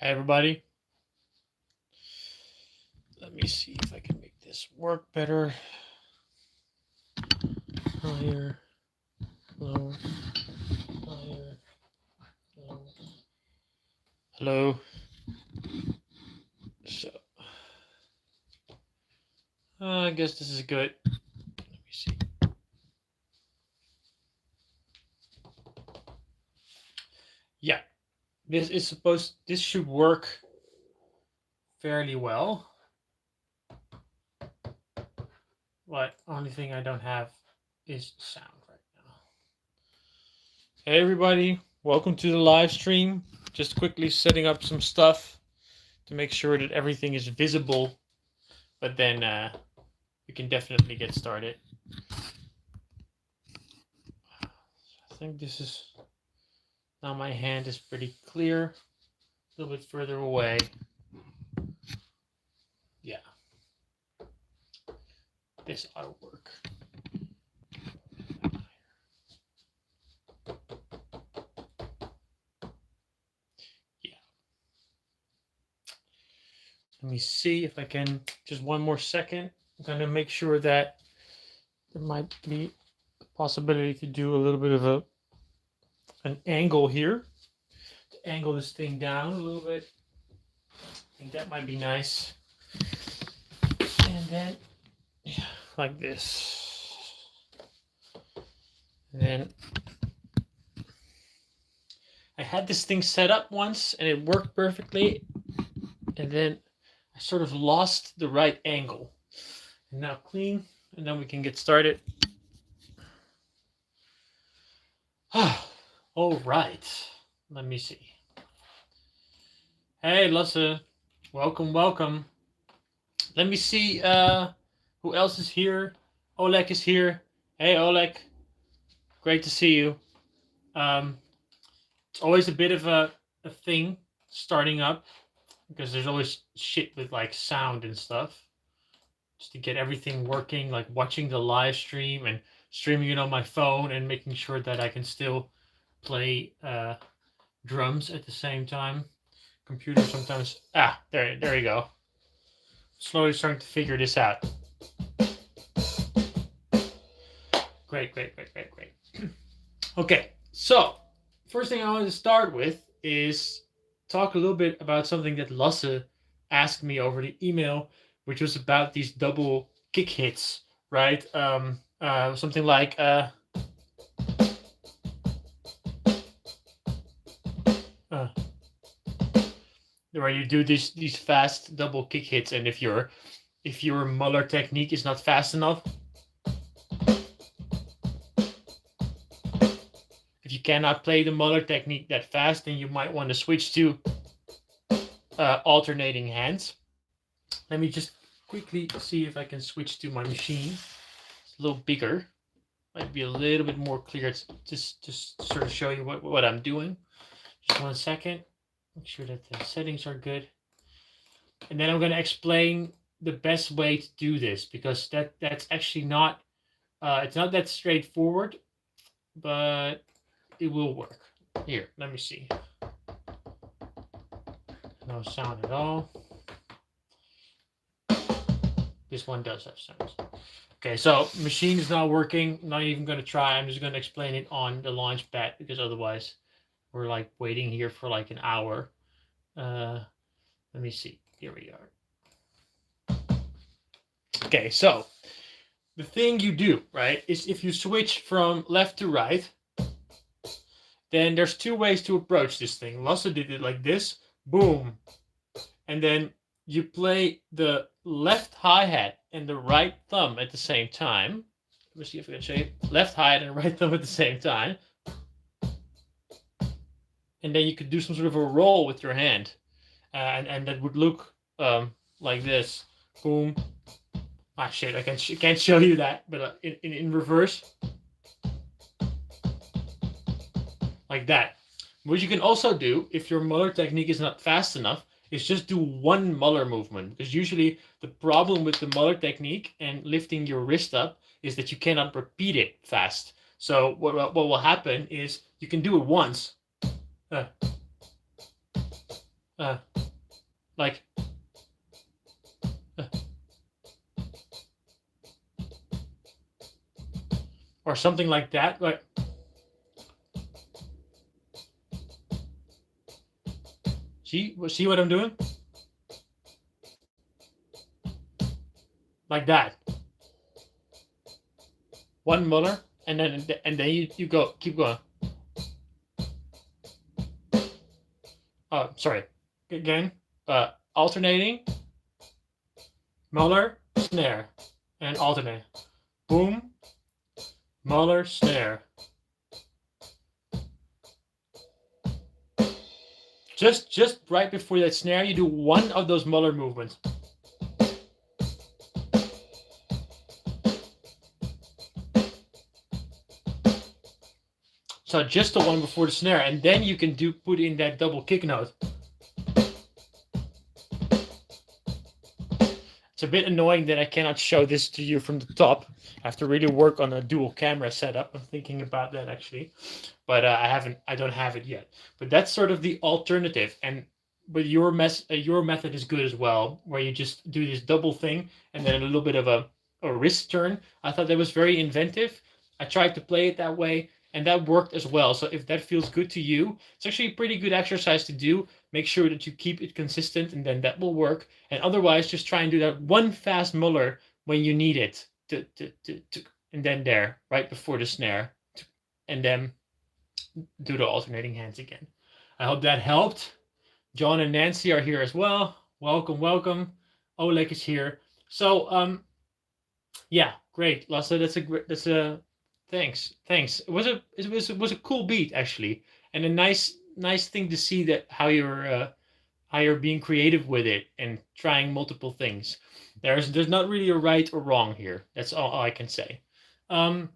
Hey everybody, let me see if I can make this work better. Higher, lower, higher, lower. Hello. So, I guess this is good. Let me see. Yeah, this should work fairly well. But only thing I don't have is sound right now. Hey everybody, welcome to the live stream. Just quickly setting up some stuff to make sure that everything is visible, but then we can definitely get started. I think this is, now my hand is pretty clear, a little bit further away. Yeah, this ought to work. Yeah. Let me see if I can, just one more second. I'm going to make sure that there might be a possibility to do a little bit of an angle here. To angle this thing down a little bit. I think that might be nice. And then, yeah, like this. And then I had this thing set up once and it worked perfectly. And then I sort of lost the right angle. And now clean, and then we can get started. All right. Let me see. Hey, Lasse. Welcome, welcome. Let me see who else is here. Oleg is here. Hey, Oleg. Great to see you. It's always a bit of a thing starting up because there's always shit with like sound and stuff. Just to get everything working, like watching the live stream and streaming it on my phone and making sure that I can still play drums at the same time. Computer sometimes. There you go. Slowly starting to figure this out. Great. Okay, so first thing I want to start with is talk a little bit about something that Lasse asked me over the email, which was about these double kick hits, right? Something like where you do these fast double kick hits, and if your Muller technique is not fast enough, if you cannot play the Muller technique that fast, then you might want to switch to alternating hands. Let me just quickly see if I can switch to my machine. It's a little bigger. Might be a little bit more clear to just sort of show you what I'm doing. Just 1 second. Make sure that the settings are good. And then I'm going to explain the best way to do this, because that's actually not, it's not that straightforward, but it will work. Here, let me see. No sound at all. This one does have sound. Okay, so machine is not working. I'm not even going to try. I'm just going to explain it on the launch pad, because otherwise we're like waiting here for like an hour. Let me see. Here we are. Okay, so the thing you do, right, is if you switch from left to right, then there's two ways to approach this thing. Lasse did it like this, boom. And then you play the left hi-hat and the right thumb at the same time. Let me see if I can show you. Left hi-hat and right thumb at the same time. And then you could do some sort of a roll with your hand. And that would look like this. Boom. Ah, shit, I can't show you that, but in reverse. Like that. What you can also do, if your Muller technique is not fast enough, is just do one Muller movement. Because usually the problem with the Muller technique and lifting your wrist up is that you cannot repeat it fast. So what will happen is you can do it once. like, or something like that. Like, see what I'm doing? Like that. One Muller, and then you go keep going. Sorry. Again. Alternating. Muller, snare, and alternate. Boom. Muller, snare. Just right before that snare, you do one of those Muller movements. So just the one before the snare, and then you can put in that double kick note. It's a bit annoying that I cannot show this to you from the top. I have to really work on a dual camera setup. I'm thinking about that actually, but I don't have it yet. But that's sort of the alternative. And but your method is good as well, where you just do this double thing and then a little bit of a wrist turn. I thought that was very inventive. I tried to play it that way, and that worked as well. So if that feels good to you, it's actually a pretty good exercise to do. Make sure that you keep it consistent, and then that will work. And otherwise, just try and do that one fast Muller when you need it, and then there, right before the snare, and then do the alternating hands again. I hope that helped. John and Nancy are here as well. Welcome, welcome. Oleg is here. So, yeah, great, Lasse. That's a thanks. It was a cool beat actually, and a nice thing to see that how you're being creative with it and trying multiple things. There's not really a right or wrong here. That's all I can say. Um,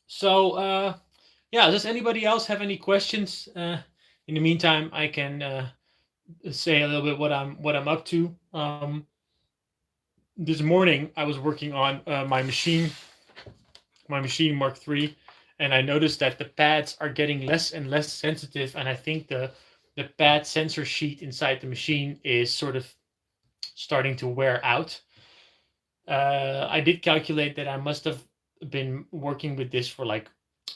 so yeah, does anybody else have any questions? In the meantime, I can say a little bit what I'm up to. This morning I was working on my machine Mark III, and I noticed that the pads are getting less and less sensitive, and I think the pad sensor sheet inside the machine is sort of starting to wear out. I did calculate that I must have been working with this for like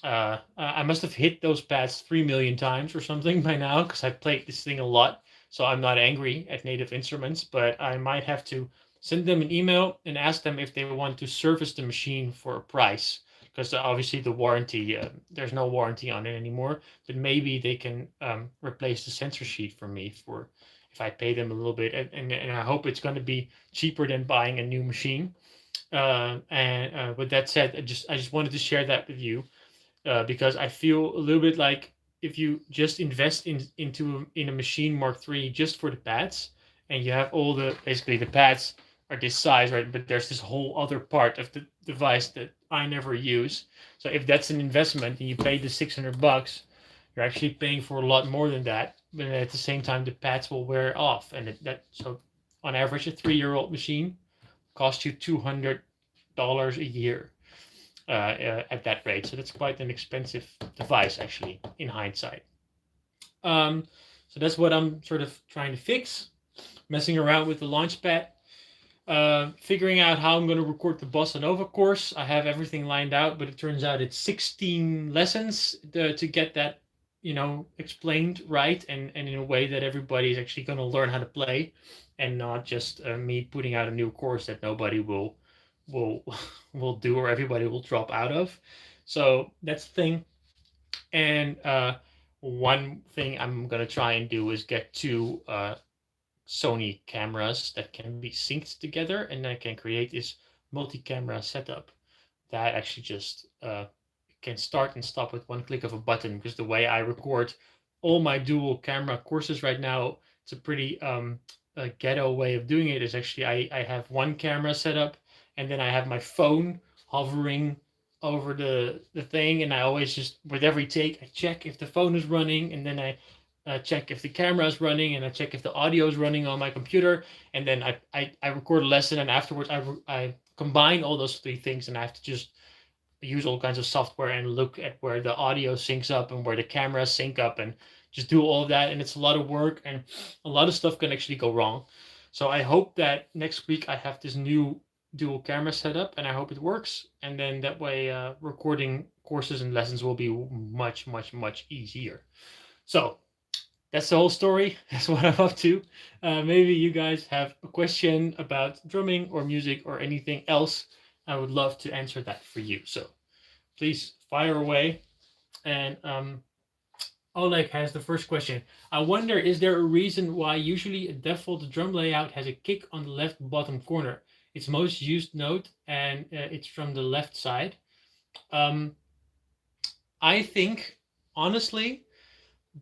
I must have hit those pads 3 million times or something by now, because I played this thing a lot. So I'm not angry at Native Instruments, but I might have to send them an email and ask them if they want to service the machine for a price, because obviously the warranty, there's no warranty on it anymore, but maybe they can replace the sensor sheet for me for if I pay them a little bit, and I hope it's going to be cheaper than buying a new machine. And with that said, I just wanted to share that with you, because I feel a little bit like if you just invest in a machine Mark III just for the pads, and you have all basically the pads are this size, right? But there's this whole other part of the device that I never use. So if that's an investment and you pay the $600, you're actually paying for a lot more than that. But at the same time, the pads will wear off, and so on average, a 3-year-old machine costs you $200 a year at that rate. So that's quite an expensive device, actually, in hindsight. So that's what I'm sort of trying to fix, messing around with the Launchpad, figuring out how I'm going to record the Bossa Nova course. I have everything lined out, but it turns out it's 16 lessons to get that, explained right, and in a way that everybody is actually going to learn how to play, and not just me putting out a new course that nobody will do, or everybody will drop out of. So that's the thing. And one thing I'm gonna try and do is get two Sony cameras that can be synced together, and I can create this multi-camera setup that actually just can start and stop with one click of a button. Because the way I record all my dual camera courses right now, it's a pretty ghetto way of doing it. Is actually I have one camera set up, and then I have my phone hovering over the thing, and I always just, with every take, I check if the phone is running, and then I check if the camera is running, and I check if the audio is running on my computer, and then I record a lesson, and afterwards I combine all those three things, and I have to just use all kinds of software and look at where the audio syncs up and where the cameras sync up and just do all of that. And it's a lot of work and a lot of stuff can actually go wrong. So I hope that next week I have this new dual camera setup and I hope it works. And then that way, recording courses and lessons will be much, much, much easier. So that's the whole story. That's what I'm up to. Maybe you guys have a question about drumming or music or anything else. I would love to answer that for you. So please fire away. And Oleg has the first question. I wonder, is there a reason why usually a default drum layout has a kick on the left bottom corner? It's most used note and it's from the left side. I think, honestly,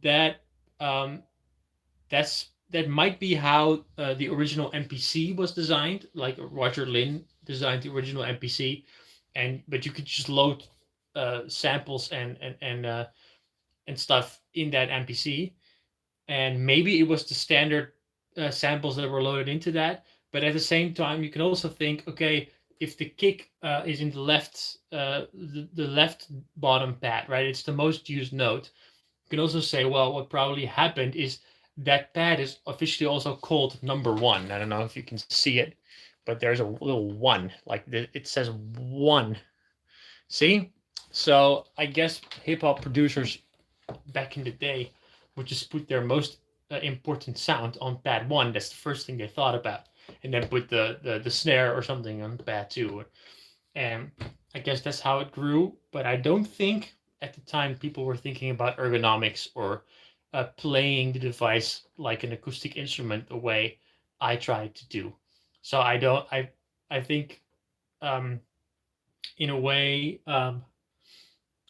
that um, that might be how the original MPC was designed. Like Roger Lynn designed the original MPC, but you could just load samples and stuff in that MPC, and maybe it was the standard samples that were loaded into that. But at the same time, you can also think, okay, if the kick is in the left, the left bottom pad, right? It's the most used note. You can also say, well, what probably happened is that pad is officially also called number one. I don't know if you can see it, but there's a little one, like it says one. See? So I guess hip hop producers back in the day would just put their most important sound on pad one. That's the first thing they thought about, and then put the snare or something on pad two. And I guess that's how it grew. But I don't think at the time people were thinking about ergonomics or playing the device like an acoustic instrument the way I tried to do. So I don't. I think in a way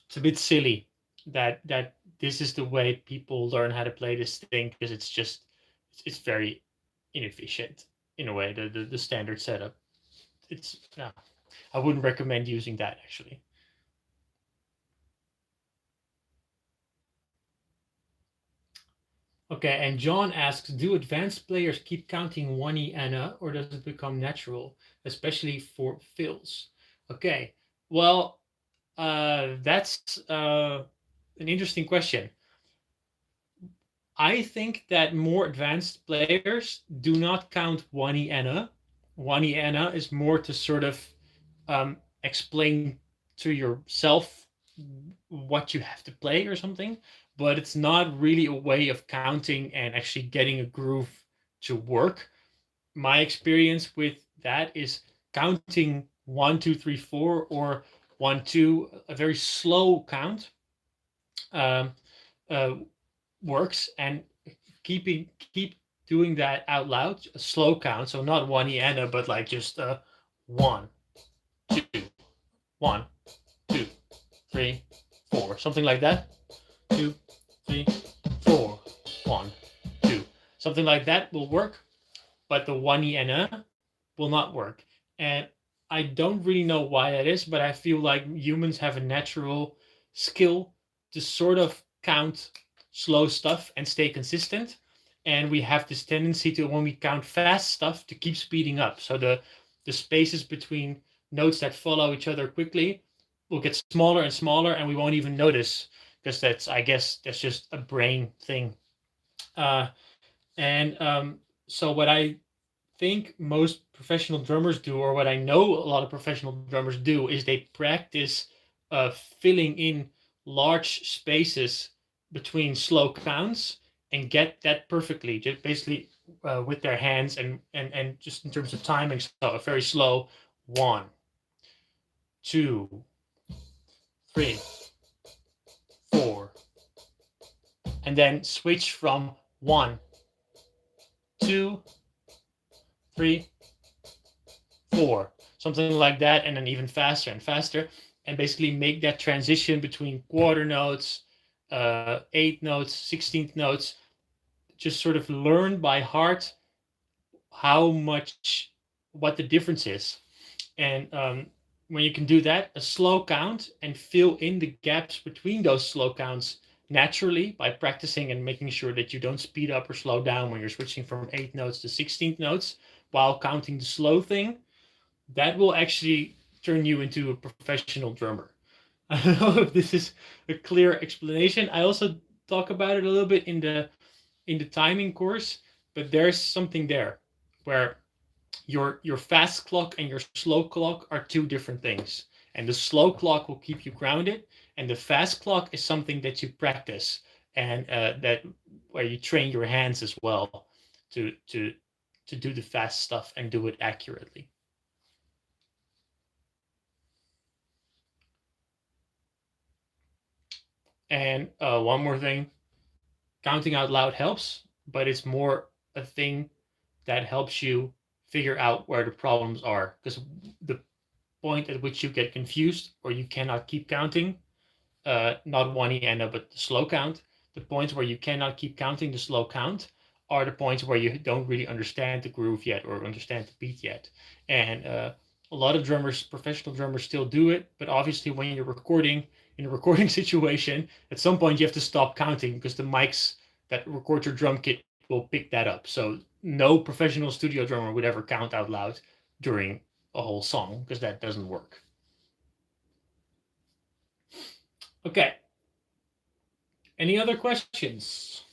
it's a bit silly that this is the way people learn how to play this thing, because it's very inefficient in a way. The standard setup. It's no, I wouldn't recommend using that actually. Okay, and John asks, do advanced players keep counting one E Anna, or does it become natural, especially for fills? Okay, well, that's an interesting question. I think that more advanced players do not count one E Anna. One E Anna is more to sort of explain to yourself what you have to play or something, but it's not really a way of counting and actually getting a groove to work. My experience with that is counting 1, 2, 3, 4 or 1, 2, a very slow count um, uh, works, and keep doing that out loud, a slow count, so not one Iana, but like just 1, 2, 1, 2, 3, 4, something like that. 2, 3, 4, 1, 2, something like that will work, but the one Iana will not work. And I don't really know why that is, but I feel like humans have a natural skill to sort of count slow stuff and stay consistent. And we have this tendency to, when we count fast stuff, to keep speeding up. So the spaces between notes that follow each other quickly will get smaller and smaller, and we won't even notice, because I guess that's just a brain thing. And so what I think most professional drummers do, or what I know a lot of professional drummers do, is they practice filling in large spaces between slow counts and get that perfectly, just basically with their hands and just in terms of timing. So a very slow 1, 2, 3, 4, and then switch from 1, 2, 3, 4, something like that, and then even faster and faster, and basically make that transition between quarter notes, 8 notes, 16th notes, just sort of learn by heart what the difference is. And when you can do that, a slow count, and fill in the gaps between those slow counts naturally by practicing and making sure that you don't speed up or slow down when you're switching from 8 notes to 16th notes while counting the slow thing, that will actually turn you into a professional drummer. I don't know if this is a clear explanation. I also talk about it a little bit in the timing course, but there's something there where your fast clock and your slow clock are two different things. And the slow clock will keep you grounded, and the fast clock is something that you practice and that where you train your hands as well to do the fast stuff and do it accurately. And one more thing, counting out loud helps, but it's more a thing that helps you figure out where the problems are. Because the point at which you get confused or you cannot keep counting, not one ena, but the slow count, the points where you cannot keep counting the slow count are the points where you don't really understand the groove yet or understand the beat yet. And a lot of drummers, professional drummers, still do it, but obviously when you're recording in a recording situation, at some point you have to stop counting because the mics that record your drum kit will pick that up. So no professional studio drummer would ever count out loud during a whole song because that doesn't work. Okay. Any other questions?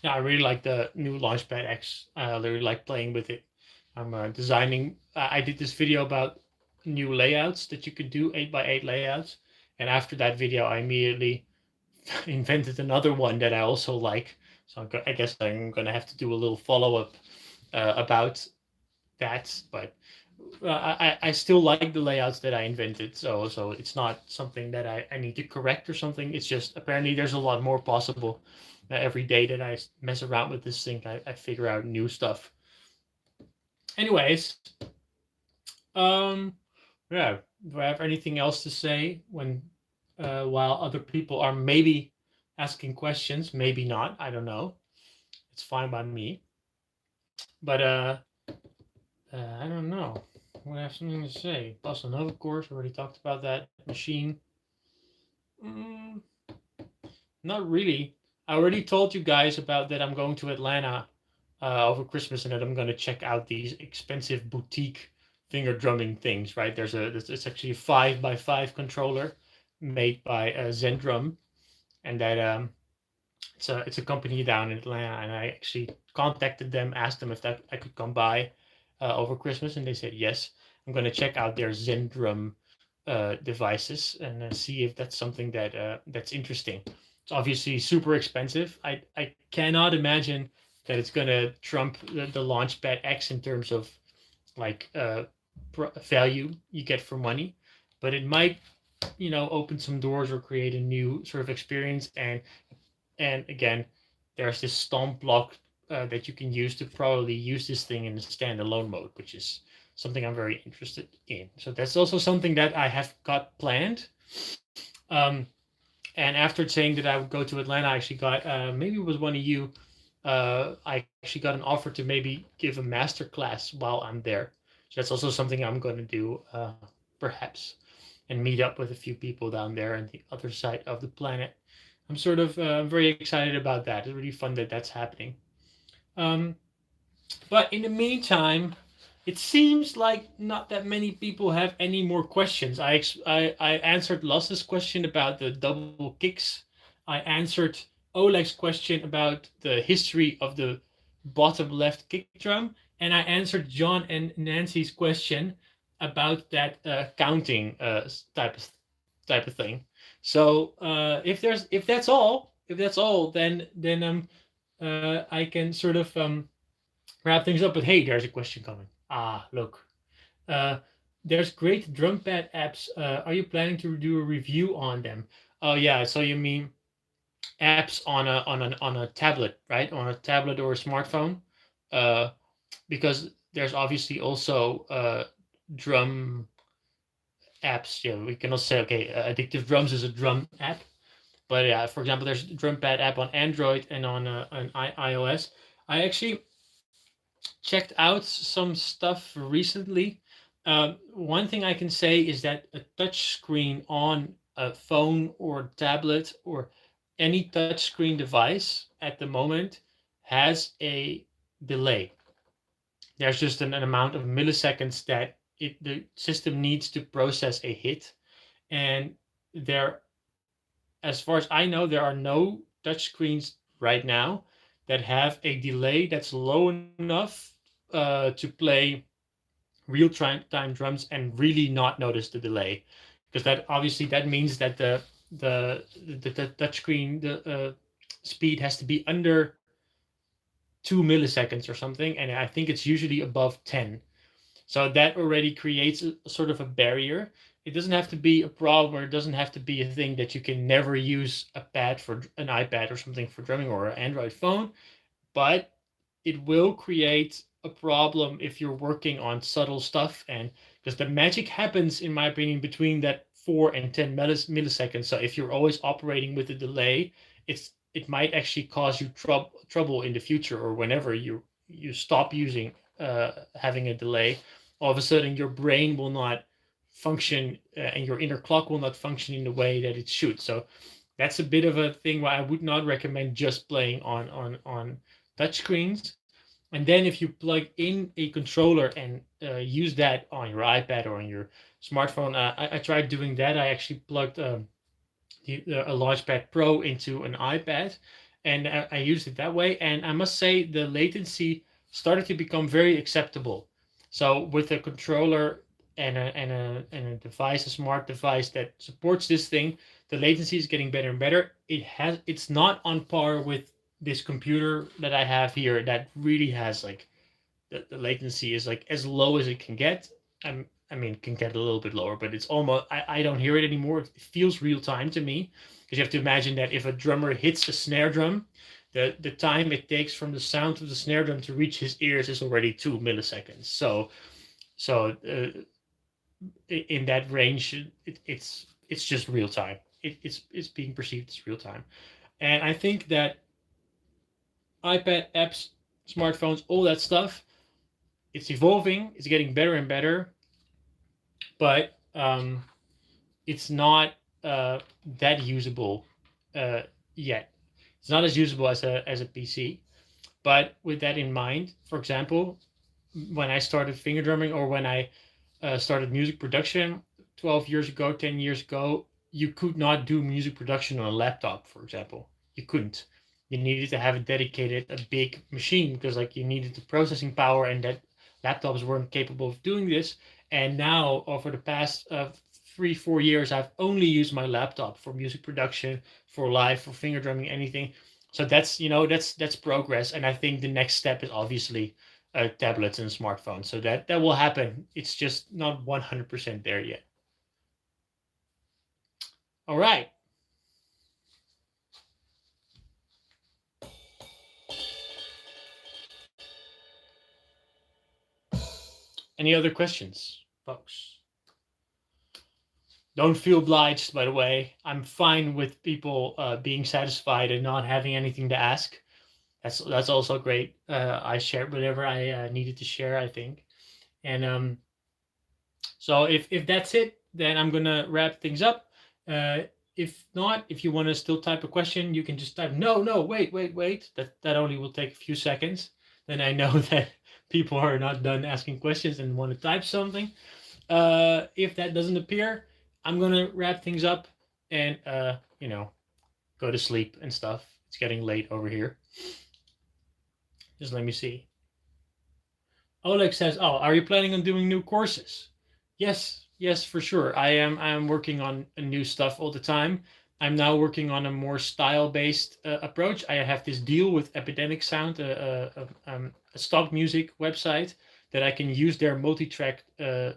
Yeah, I really like the new Launchpad X. I really like playing with it. I'm designing. I did this video about new layouts that you could do 8x8 layouts, and after that video, I immediately invented another one that I also like. So I guess I'm gonna have to do a little follow up about that. But I still like the layouts that I invented. So it's not something that I need to correct or something. It's just apparently there's a lot more possible. Every day that I mess around with this thing, I figure out new stuff. Anyways, um, yeah. Do I have anything else to say when while other people are maybe asking questions, maybe not. I don't know. It's fine by me. But I don't know. I have something to say. Bossa Nova course, already talked about that. Machine. Mm, not really. I already told you guys about that I'm going to Atlanta over Christmas and that I'm going to check out these expensive boutique finger drumming things, right? It's actually a 5x5 controller made by Zendrum, and that it's a company down in Atlanta, and I actually contacted them, asked them if that I could come by over Christmas, and they said yes. I'm going to check out their Zendrum devices and see if that's something that's interesting. It's obviously super expensive. I cannot imagine that it's going to trump the Launchpad X in terms of like value you get for money, but it might open some doors or create a new sort of experience. And again, there's this stomp block that you can use to probably use this thing in standalone mode, which is something I'm very interested in. So that's also something that I have got planned. Um, and after saying that I would go to Atlanta, I actually got maybe it was one of you. I actually got an offer to maybe give a master class while I'm there. So that's also something I'm going to do, perhaps, and meet up with a few people down there on the other side of the planet. I'm sort of very excited about that. It's really fun that that's happening. Um, but in the meantime, it seems like not that many people have any more questions. I answered Lasse's question about the double kicks. I answered Oleg's question about the history of the bottom left kick drum, and I answered John and Nancy's question about that counting type of thing. So if that's all, then I can sort of wrap things up. But hey, there's a question coming. Ah, look. Uh, there's great drum pad apps. Are you planning to do a review on them? Oh yeah, so you mean apps on a tablet, right? On a tablet or a smartphone? Uh, because there's obviously also drum apps. Yeah, we can also say okay, Addictive Drums is a drum app. But yeah, for example, there's drum pad app on Android and on iOS. I actually checked out some stuff recently. One thing I can say is that a touch screen on a phone or tablet or any touch screen device at the moment has a delay. There's just an amount of milliseconds that the system needs to process a hit. And there, as far as I know, there are no touch screens right now that have a delay that's low enough to play real time drums and really not notice the delay, because that obviously that means that the touchscreen speed has to be under 2 milliseconds or something, and I think it's usually above 10. So that already creates a sort of a barrier. It doesn't have to be a problem, or it doesn't have to be a thing that you can never use a pad for an iPad or something for drumming or an Android phone, but it will create a problem if you're working on subtle stuff, and because the magic happens in my opinion between that 4 and 10 milliseconds. So if you're always operating with a delay, it might actually cause you trouble in the future, or whenever you stop using having a delay, all of a sudden your brain will not function, and your inner clock will not function in the way that it should. So that's a bit of a thing where I would not recommend just playing on touchscreens. And then if you plug in a controller and use that on your iPad or on your smartphone, I tried doing that. I actually plugged a Launchpad Pro into an iPad, and I used it that way. And I must say the latency started to become very acceptable. So with a controller and a device, a smart device that supports this thing, the latency is getting better and better. It's not on par with this computer that I have here that really has like the latency is like as low as it can get. I mean, it can get a little bit lower, but it's almost, I don't hear it anymore. It feels real time to me, because you have to imagine that if a drummer hits a snare drum, the time it takes from the sound of the snare drum to reach his ears is already 2 milliseconds. So in that range, it's just real time. It's being perceived as real time, and I think that iPad apps, smartphones, all that stuff, it's evolving. It's getting better and better, but it's not that usable yet. It's not as usable as a PC. But with that in mind, for example, when I started finger drumming, or when I started music production 12 years ago, 10 years ago, you could not do music production on a laptop, for example. You couldn't. You needed to have a dedicated, a big machine, because like you needed the processing power, and that laptops weren't capable of doing this. And now, over the past 3, 4 years, I've only used my laptop for music production, for live, for finger drumming, anything. So that's progress, and I think the next step is obviously tablets and smartphones. So that will happen. It's just not 100% there yet. All right. Any other questions, folks? Don't feel obliged, by the way. I'm fine with people being satisfied and not having anything to ask. That's also great. I shared whatever I needed to share, I think. And so if that's it, then I'm gonna wrap things up. If not, if you want to still type a question, you can just type no, wait. That only will take a few seconds. Then I know that people are not done asking questions and want to type something. If that doesn't appear, I'm gonna wrap things up and go to sleep and stuff. It's getting late over here. Just let me see. Oleg says, "Oh, are you planning on doing new courses?" Yes, for sure. I am working on new stuff all the time. I'm now working on a more style-based approach. I have this deal with Epidemic Sound, a stock music website, that I can use their multi-track. Uh,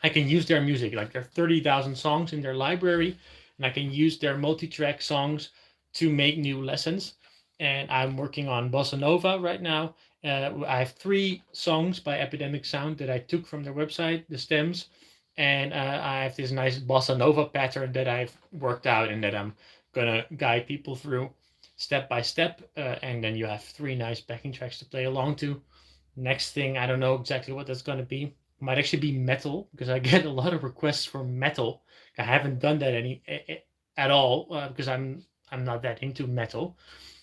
I can use their music. Like, there are 30,000 songs in their library, and I can use their multi-track songs to make new lessons. And I'm working on bossa nova right now. I have 3 songs by Epidemic Sound that I took from their website, the stems, and I have this nice bossa nova pattern that I've worked out and that I'm gonna guide people through step by step. And then you have 3 nice backing tracks to play along to. Next thing, I don't know exactly what that's going to be. Might actually be metal because I get a lot of requests for metal. I haven't done that at all because I'm not that into metal,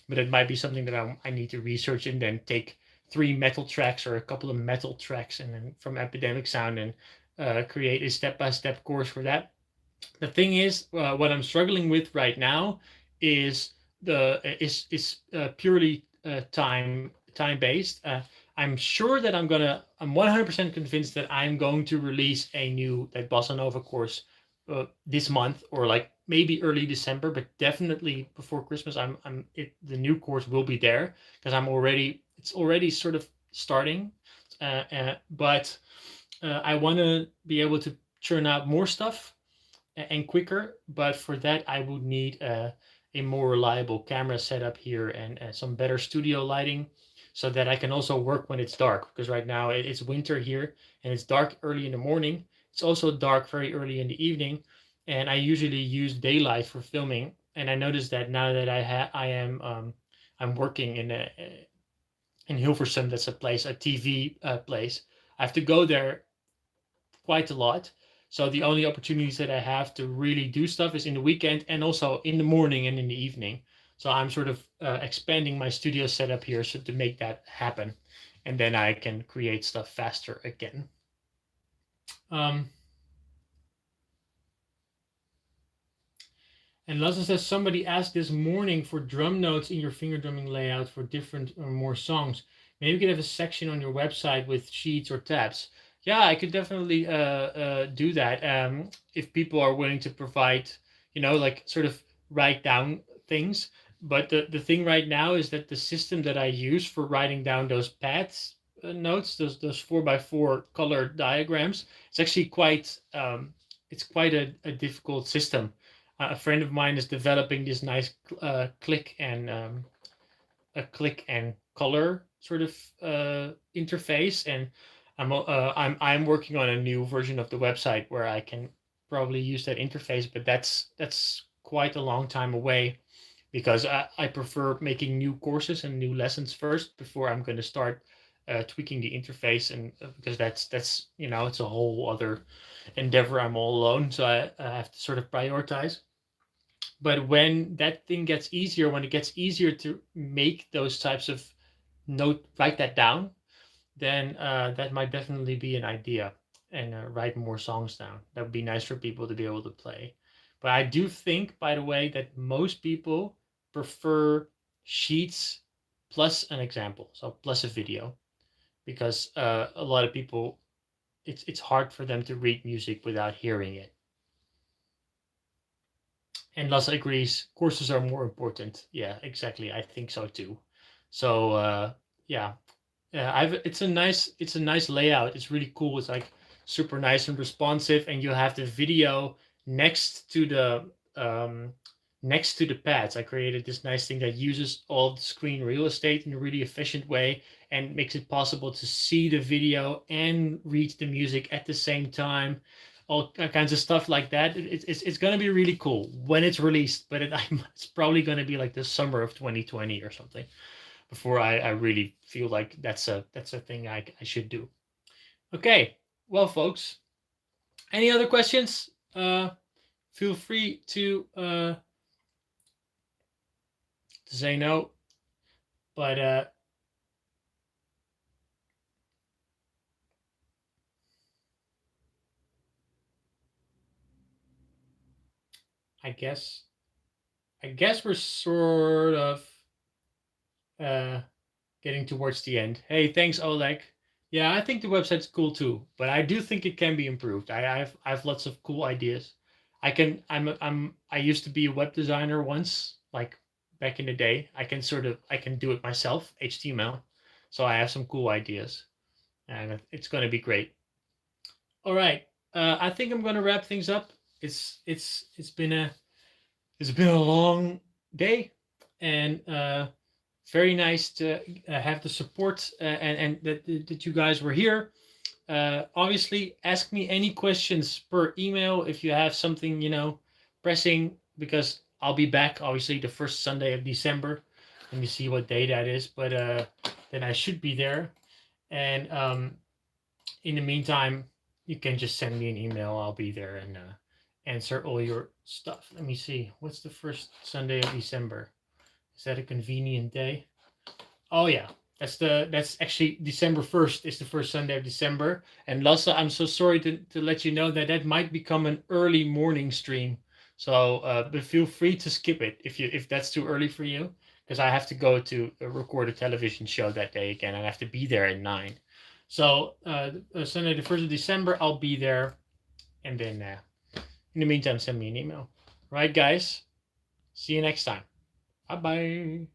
but it might be something that I need to research and then take 3 metal tracks or a couple of metal tracks and then from Epidemic Sound and create a step-by-step course for that. The thing is, what I'm struggling with right now is purely time based. I'm sure that I'm 100% convinced that I'm going to release a new that bossa nova course this month or like maybe early December, but definitely before Christmas. The new course will be there because it's already sort of starting, but I want to be able to churn out more stuff and quicker. But for that, I would need a more reliable camera setup here and some better studio lighting so that I can also work when it's dark. Because right now it's winter here and it's dark early in the morning. It's also dark very early in the evening. And I usually use daylight for filming. And I noticed that now that I'm working in Hilversum, that's a TV place. I have to go there quite a lot. So the only opportunities that I have to really do stuff is in the weekend and also in the morning and in the evening. So I'm sort of expanding my studio setup here so to make that happen, and then I can create stuff faster again. Um, and Lasse says somebody asked this morning for drum notes in your finger drumming layout for different or more songs. Maybe you could have a section on your website with sheets or tabs. Yeah, I could definitely do that if people are willing to provide, like sort of write down things. But the thing right now is that the system that I use for writing down those paths notes, those 4x4 color diagrams, it's actually it's quite a difficult system. A friend of mine is developing this nice click and a click and color sort of interface, and I'm working on a new version of the website where I can probably use that interface, but that's quite a long time away because I prefer making new courses and new lessons first before I'm going to start tweaking the interface, and because that's it's a whole other endeavor. I'm all alone, so I have to sort of prioritize. But when that thing gets easier, when it gets easier to make those types of write that down, then that might definitely be an idea, and write more songs down. That would be nice for people to be able to play. But I do think, by the way, that most people prefer sheets plus an example, so plus a video, because a lot of people, it's hard for them to read music without hearing it. And Lasse agrees, courses are more important. Yeah, exactly. I think so too. So yeah, I've it's a nice layout. It's really cool. It's like super nice and responsive, and you have the video next to the pads. I created this nice thing that uses all the screen real estate in a really efficient way and makes it possible to see the video and read the music at the same time. All kinds of stuff like that. It's going to be really cool when it's released, but it's probably going to be like the summer of 2020 or something before I really feel like that's a thing I should do. Okay, well, folks, any other questions? Feel free to say no, but I guess we're sort of uh, getting towards the end. Hey, thanks, Oleg. Yeah, I think the website's cool too, but I do think it can be improved. I have lots of cool ideas. I used to be a web designer once, like back in the day. I can do it myself, HTML. So I have some cool ideas, and it's going to be great. All right, I think I'm going to wrap things up. It's been a long day, and very nice to have the support and that you guys were here. Obviously, ask me any questions per email if you have something pressing, because I'll be back obviously the first Sunday of December. Let me see what day that is, but then I should be there. And in the meantime, you can just send me an email. I'll be there and answer all your stuff. Let me see. What's the first Sunday of December? Is that a convenient day? Oh yeah, that's actually December 1st is the first Sunday of December. And Lasse, I'm so sorry to let you know that that might become an early morning stream. So, but feel free to skip it if that's too early for you, because I have to go to record a television show that day again, and I have to be there at 9. So, Sunday the 1st of December, I'll be there, and then in the meantime, send me an email. Right, guys? See you next time. Bye bye.